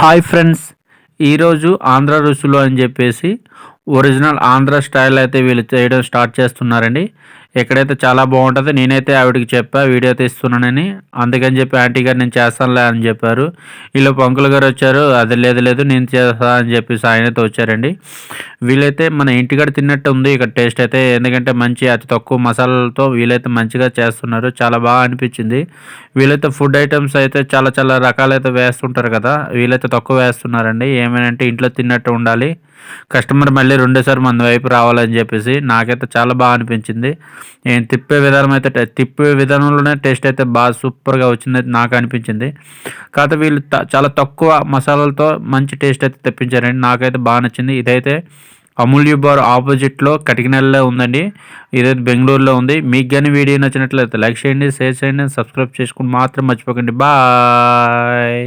Hi friends, ఈరోజు ఆంధ్ర రుచులు అని చెప్పేసి ఒరిజినల్ ఆంధ్ర స్టైల్ అయితే వీళ్ళు చేయడం స్టార్ట్ చేస్తున్నారండి. ఎక్కడైతే చాలా బాగుంటుంది. నేనైతే ఆవిడకి చెప్పా వీడియో తీస్తున్నానని. అందుకని చెప్పి ఆంటీ గారు నేను చేస్తానులే అని చెప్పారు. ఈలోపు అంకుల్ గారు వచ్చారు. అది లేదు లేదు నేను చేస్తా అని చెప్పేసి ఆయనతో వచ్చారండి. వీళ్ళైతే మన ఇంటికాడ తిన్నట్టు ఉంది ఇక్కడ టేస్ట్ అయితే. ఎందుకంటే మంచి అతి తక్కువ మసాలాలతో వీళ్ళైతే మంచిగా చేస్తున్నారు. చాలా బాగా అనిపించింది. వీళ్ళైతే ఫుడ్ ఐటమ్స్ అయితే చాలా చాలా రకాలైతే వేస్తుంటారు కదా, వీళ్ళైతే తక్కువ వేస్తున్నారండి. ఏమనంటే ఇంట్లో తిన్నట్టు ఉండాలి, కస్టమర్ మళ్ళీ రెండోసారి మన వైపు రావాలని చెప్పేసి నాకైతే చాలా బాగా అనిపించింది. నేను తిప్పే విధానంలోనే టేస్ట్ అయితే బాగా సూపర్గా వచ్చింది నాకు అనిపించింది. కాకపోతే వీళ్ళు చాలా తక్కువ మసాలాలతో మంచి టేస్ట్ అయితే తెప్పించారండి. నాకైతే బాగా నచ్చింది. ఇదైతే అమూల్య బార్ ఆపోజిట్లో కటికినెలలో ఉందండి. ఇదైతే బెంగళూరులో ఉంది. మీకు కానీ వీడియో నచ్చినట్లయితే లైక్ చేయండి, షేర్ చేయండి, సబ్స్క్రైబ్ చేసుకుని మాత్రం మర్చిపోకండి. బాయ్.